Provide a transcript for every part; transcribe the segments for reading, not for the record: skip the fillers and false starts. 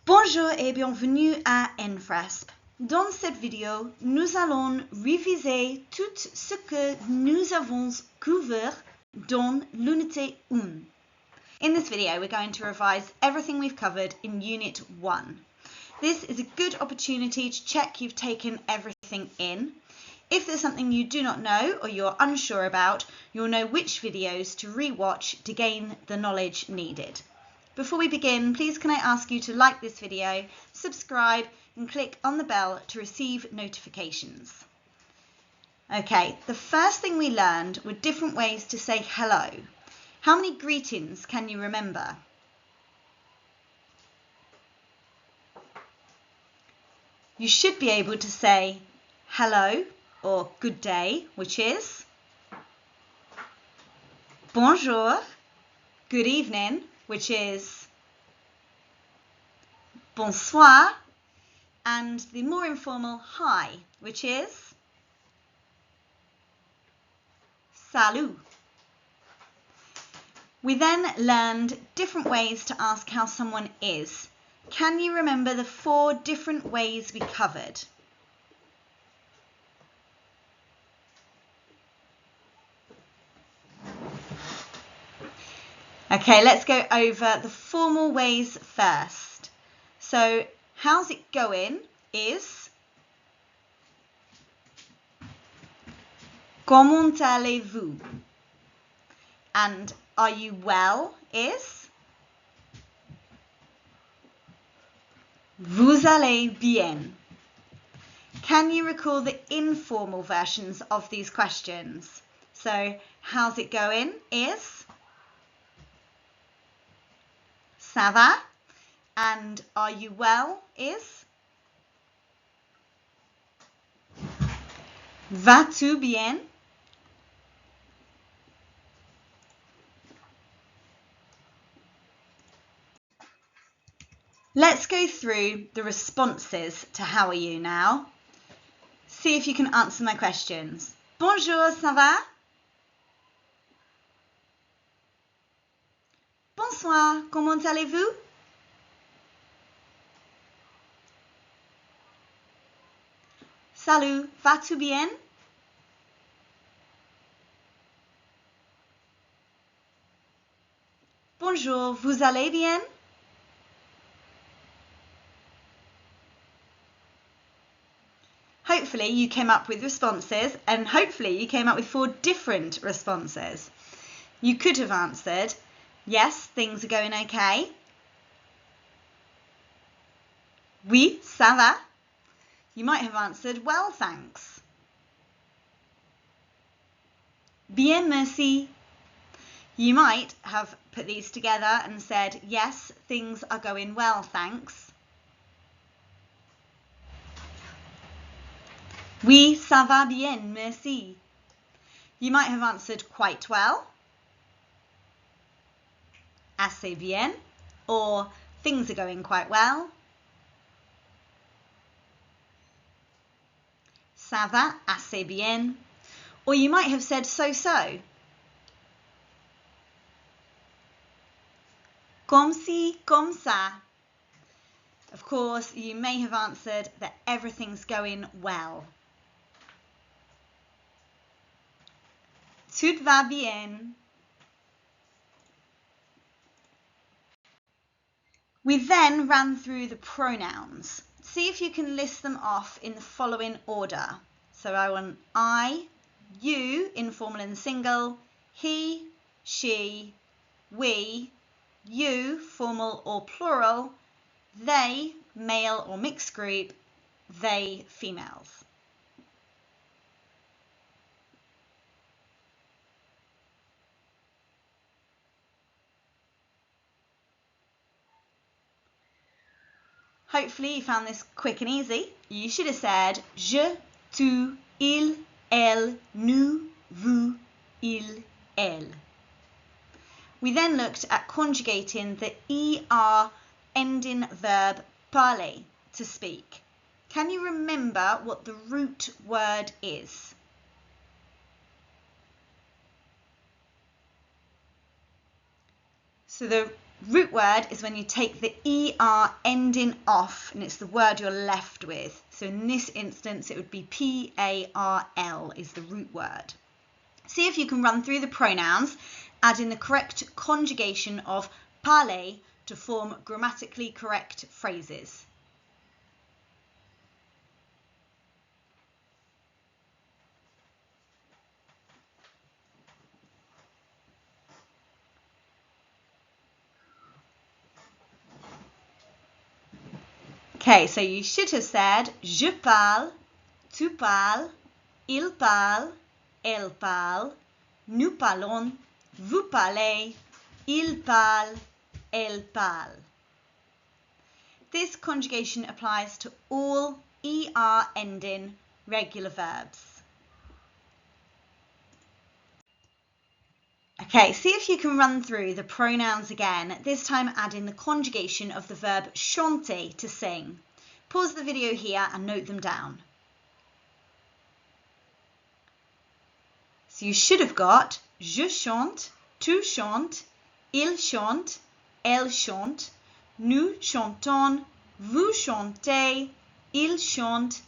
Bonjour et bienvenue à Enfresp. Dans cette vidéo, nous allons réviser tout ce que nous avons couvert dans l'unité 1. In this video, we're going to revise everything we've covered in Unit 1. This is a good opportunity to check you've taken everything in. If there's something you do not know or you're unsure about, you'll know which videos to re-watch to gain the knowledge needed. Before we begin, please can I ask you to like this video, subscribe and click on the bell to receive notifications. Okay, the first thing we learned were different ways to say hello. How many greetings can you remember? You should be able to say hello or good day, which is bonjour, good evening, which is bonsoir, and the more informal hi, which is salut. We then learned different ways to ask how someone is. Can you remember the 4 different ways we covered? Okay, let's go over the formal ways first. So, how's it going is comment allez-vous? And are you well is vous allez bien. Can you recall the informal versions of these questions? So, how's it going is ça va? And are you well is vas-tu bien? Let's go through the responses to how are you now. See if you can answer my questions. Bonjour, ça va? Bonsoir, comment allez-vous? Salut, vas-tu bien? Bonjour, vous allez bien? Hopefully you came up with responses, and hopefully you came up with 4 different responses. You could have answered, yes, things are going okay. Oui, ça va. You might have answered, well, thanks. Bien, merci. You might have put these together and said, yes, things are going well, thanks. Oui, ça va bien, merci. You might have answered quite well, assez bien, or things are going quite well. Ça va assez bien. Or you might have said so-so. Comme ci, comme ça. Of course, you may have answered that everything's going well. Tout va bien. We then ran through the pronouns. See if you can list them off in the following order. So I want I, you, informal and single, he, she, we, you, formal or plural, they, male or mixed group, they, females. Hopefully you found this quick and easy. You should have said je, tu, il, elle, nous, vous, il, elle. We then looked at conjugating the er ending verb parler, to speak. Can you remember what the root word is? So the Root word is when you take the ER ending off and it's the word you're left with. So in this instance, it would be PARL is the root word. See if you can run through the pronouns, add in the correct conjugation of parler to form grammatically correct phrases. Okay, so you should have said je parle, tu parles, il parle, elle parle, nous parlons, vous parlez, il parle, elle parle. This conjugation applies to all ER ending regular verbs. Okay, see if you can run through the pronouns again, this time add in the conjugation of the verb chanter, to sing. Pause the video here and note them down. So you should have got je chante, tu chantes, il chante, elle chante, nous chantons, vous chantez, il chante,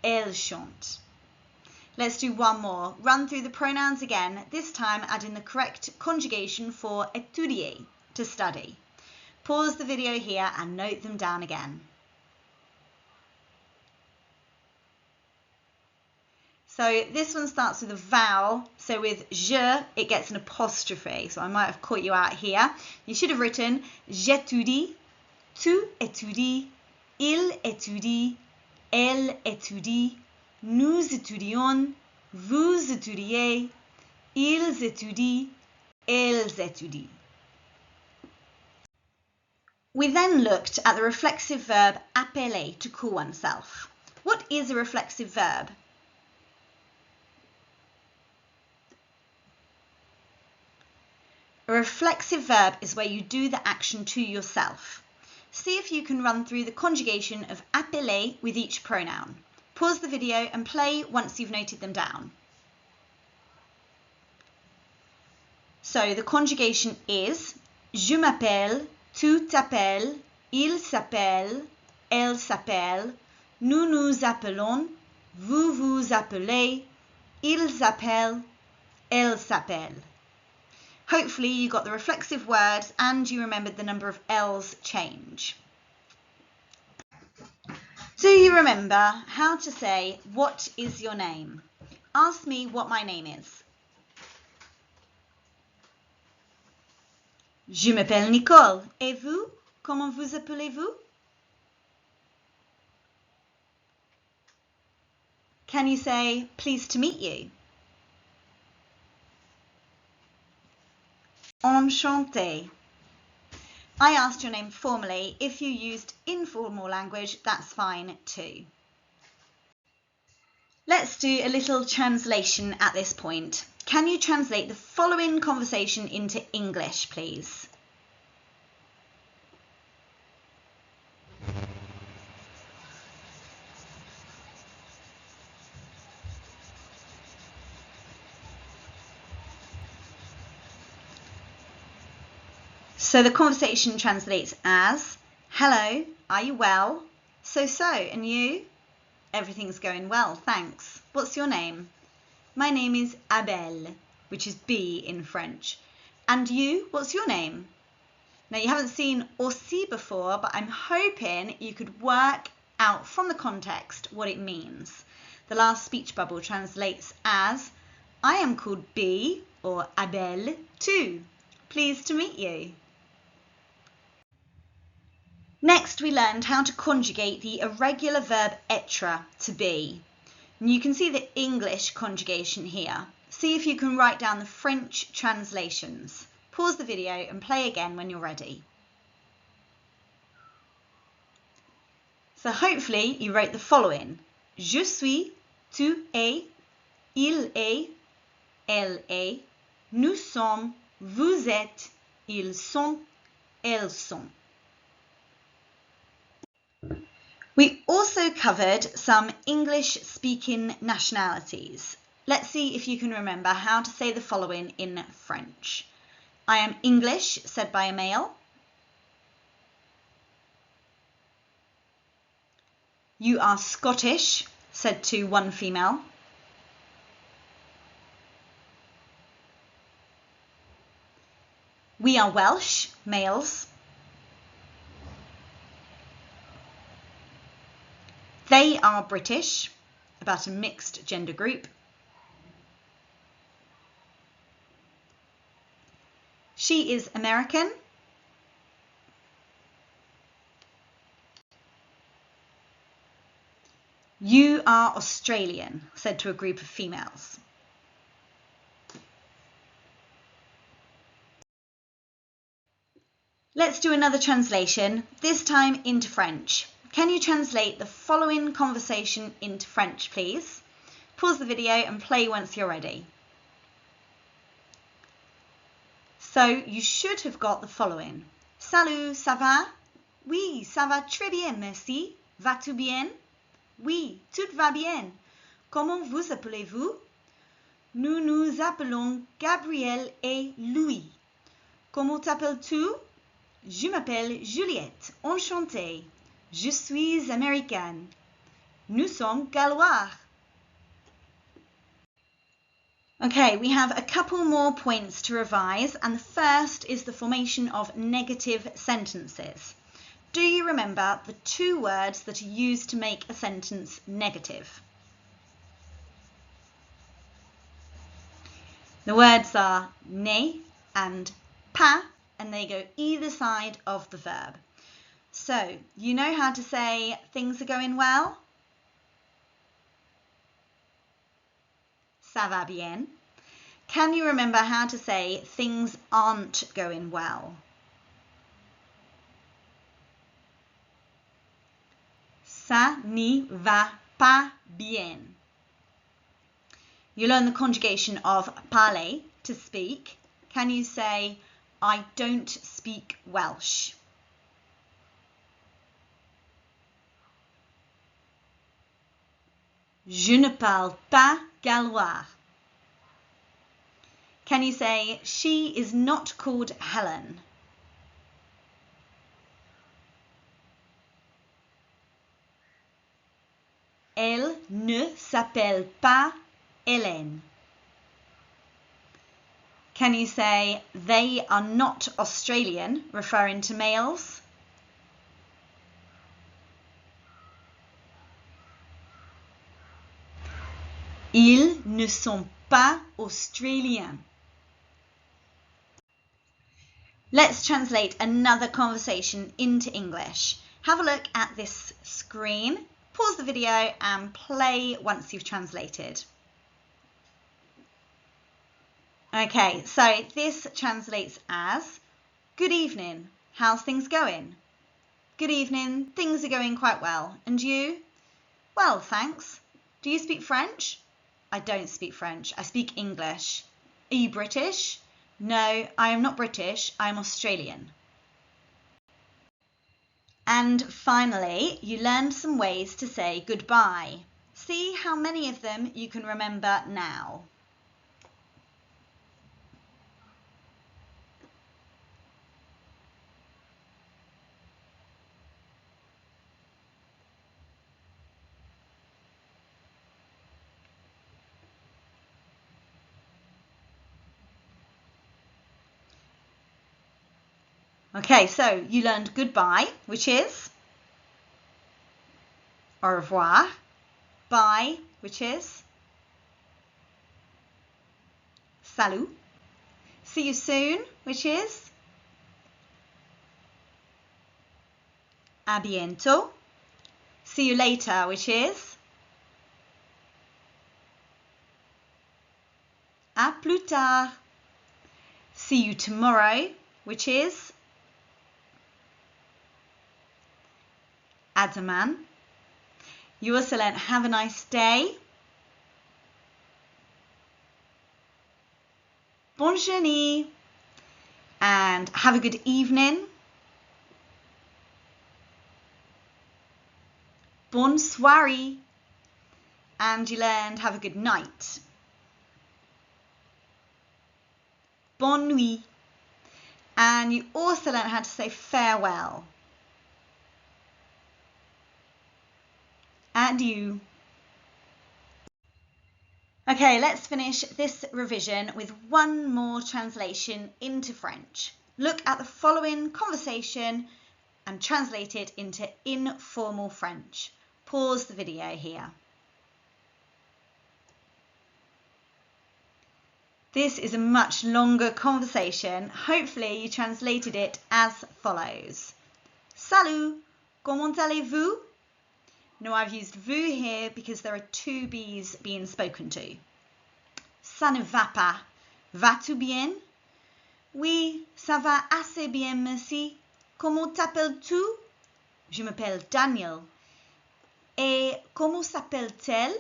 elle chante. Let's do one more. Run through the pronouns again, this time add in the correct conjugation for étudier, to study. Pause the video here and note them down again. So this one starts with a vowel, so with je, it gets an apostrophe, so I might have caught you out here. You should have written j'étudie, tu étudies, il étudie, elle étudie, nous étudions, vous étudiez, ils étudient, elles étudient. We then looked at the reflexive verb appeler, to call oneself. What is a reflexive verb? A reflexive verb is where you do the action to yourself. See if you can run through the conjugation of appeler with each pronoun. Pause the video and play once you've noted them down. So the conjugation is je m'appelle, tu t'appelles, il s'appelle, elle s'appelle, nous nous appelons, vous vous appelez, ils appellent, elles s'appellent. Hopefully you got the reflexive words and you remembered the number of L's change. Do you remember how to say, what is your name? Ask me what my name is. Je m'appelle Nicole. Et vous? Comment vous appelez-vous? Can you say, pleased to meet you? Enchanté. I asked your name formally. If you used informal language, that's fine too. Let's do a little translation at this point. Can you translate the following conversation into English, please? So the conversation translates as, hello, are you well? So, and you? Everything's going well, thanks. What's your name? My name is Abel, which is B in French. And you, what's your name? Now you haven't seen aussi before, but I'm hoping you could work out from the context what it means. The last speech bubble translates as, I am called B or Abel too. Pleased to meet you. Next, we learned how to conjugate the irregular verb être, to be. And you can see the English conjugation here. See if you can write down the French translations. Pause the video and play again when you're ready. So hopefully you wrote the following. Je suis, tu es, il est, elle est, nous sommes, vous êtes, ils sont, elles sont. We also covered some English-speaking nationalities. Let's see if you can remember how to say the following in French. I am English, said by a male. You are Scottish, said to one female. We are Welsh, males. They are British, about a mixed gender group. She is American. You are Australian, said to a group of females. Let's do another translation, this time into French. Can you translate the following conversation into French, please? Pause the video and play once you're ready. So you should have got the following. Salut, ça va? Oui, ça va très bien, merci. Va-tu bien? Oui, tout va bien. Comment vous appelez-vous? Nous nous appelons Gabriel et Louis. Comment t'appelles-tu? Je m'appelle Juliette. Enchantée. Je suis américaine. Nous sommes gallois. Okay, we have a couple more points to revise, and the first is the formation of negative sentences. Do you remember the two words that are used to make a sentence negative? The words are ne and pas, and they go either side of the verb. So, you know how to say things are going well? Ça va bien. Can you remember how to say things aren't going well? Ça n'y va pas bien. You learn the conjugation of parler, to speak. Can you say, I don't speak Welsh? Je ne parle pas gallois. Can you say, she is not called Helen? Elle ne s'appelle pas Hélène. Can you say, they are not Australian, referring to males? Ils ne sont pas australiens. Let's translate another conversation into English. Have a look at this screen, pause the video and play once you've translated. Okay, so this translates as, good evening, how's things going? Good evening, things are going quite well. And you? Well, thanks. Do you speak French? I don't speak French, I speak English. Are you British? No, I am not British, I am Australian. And finally, you learned some ways to say goodbye. See how many of them you can remember now. Okay, so you learned goodbye, which is au revoir. Bye, which is salut. See you soon, which is à bientôt. See you later, which is à plus tard. See you tomorrow, which is à demain. You also learnt have a nice day. Bonne journée. And have a good evening. Bonne soirée. And you learned have a good night. Bonne nuit. And you also learned how to say farewell. Adieu. Okay, let's finish this revision with one more translation into French. Look at the following conversation and translate it into informal French. Pause the video here. This is a much longer conversation. Hopefully you translated it as follows. Salut, comment allez-vous? Now I've used vous here because there are two B's being spoken to. Ça ne va pas. Vas-tu bien? Oui, ça va assez bien, merci. Comment t'appelles-tu? Je m'appelle Daniel. Et comment s'appelle-t-elle?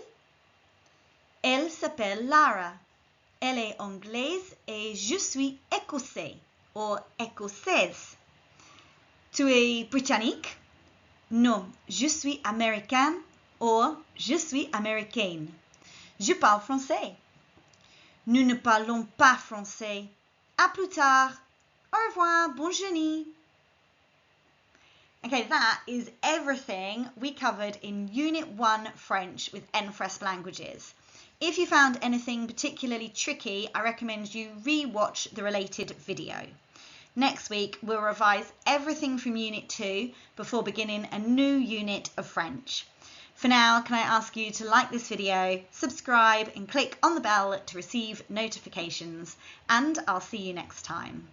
Elle s'appelle Lara. Elle est anglaise et je suis écossais ou écossaise. Tu es britannique? Non, je suis américain ou je suis américaine. Je parle français. Nous ne parlons pas français. À plus tard. Au revoir. Bonne journée. Okay, that is everything we covered in Unit 1 French with Enfresp languages. If you found anything particularly tricky, I recommend you re-watch the related video. Next week, we'll revise everything from Unit 2 before beginning a new unit of French. For now, can I ask you to like this video, subscribe and click on the bell to receive notifications, and I'll see you next time.